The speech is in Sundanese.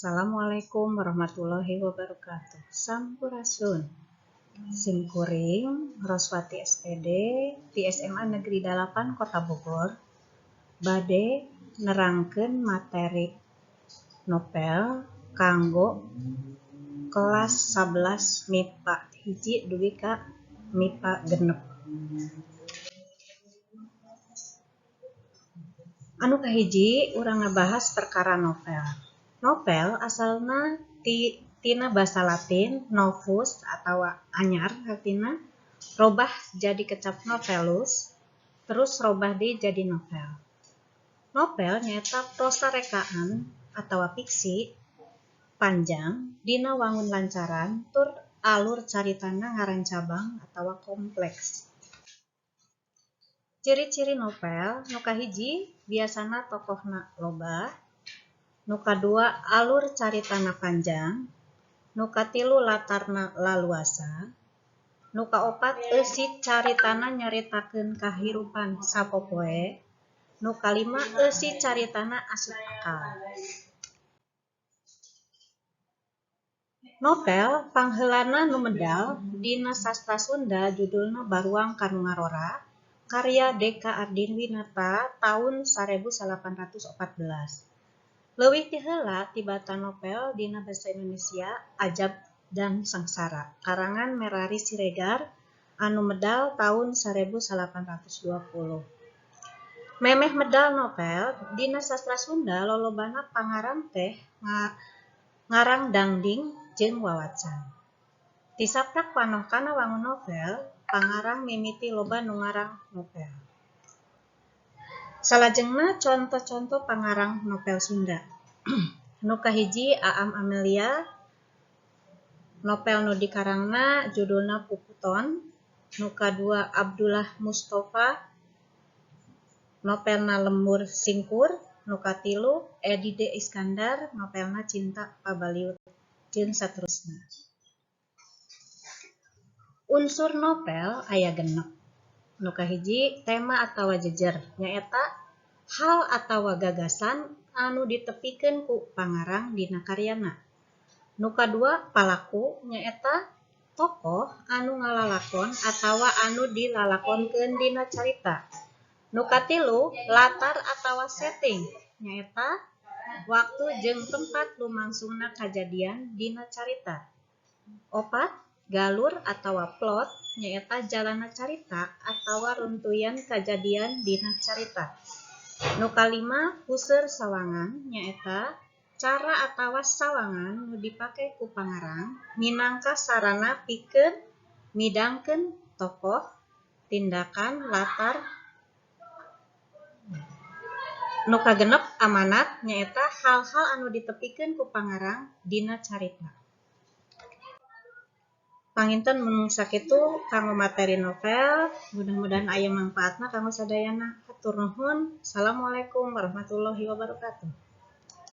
Assalamualaikum warahmatullahi wabarakatuh. Sampurasun. Simkuring Roswati SPD di SMA Negeri 8 Kota Bogor. Bade nerangkeun materi novel kanggo kelas 11 MIPA hiji dugi ka MIPA genep. Anu kahiji urang ngabahas perkara novel. Novel asalna tina basa Latin novus atau anyar artina robah jadi kecap novelus terus robah deui jadi novel. Novel nyaeta prosa rekaan atau fiksi panjang dina wangun lancaran tur alur caritana ngarancabang atau kompleks. Ciri-ciri novel nu kahiji biasana tokohna loba, nu kadua alur caritana panjang, nu katilu latarna laluasa, nu kaopat eusi caritana nyaritakeun kahirupan sapopoe, nu kalima eusi caritana asup akal. Novel pangheulana nu medal dina sastra Sunda judulna Baruang Kanu Ngarora, karya Deka Ardinwinata tahun 1814. Leuwih ti heula tibatan novel dina basa Indonesia Ajab dan Sangsara, karangan Merari Siregar anu medal tahun 1820. Memeh medal novel dina sastra Sunda lolobana pangarang teh ngarang dangding jeung wawacan. Ti saprak panoh kana wangun novel, pangarang mimiti loba nu ngarang novel. Salajengna contoh-contoh pangarang novel Sunda. Nu kahiji Aam Amelia, novel nu dikarangna judulna Puputon. Nu kadua Abdullah Mustofa, novelna Lembur Singkur. Nu katilu Edi D. Iskandar, novelna Cinta Pabaliut jeung saterusna. Unsur novel aya genep. Nu kahiji tema atawa jejer nyaeta hal atawa gagasan anu ditepikeun ku pangarang dina karyana. Nu kadua palaku nyaeta tokoh anu ngalalakon atawa anu dilalakonkeun dina carita. Nu katilu latar atawa setting nyaeta waktu jeung tempat lumangsungna kajadian dina carita. Opat galur atawa plot nyaeta jalanna carita atawa runtuyan kajadian dina carita. Nu kalima puseur sawangan nyaeta cara atawa sawangan nu dipake ku pangarang minangka sarana pikeun midangkeun tokoh, tindakan, latar. Nu kagenep amanat nyaeta hal-hal anu ditepikeun ku pangarang dina carita. Panginten mun sakitu kanggo materi novel, mudah-mudahan aya mangpaatna kanggo sadayana. Hatur nuhun. Assalamualaikum warahmatullahi wabarakatuh.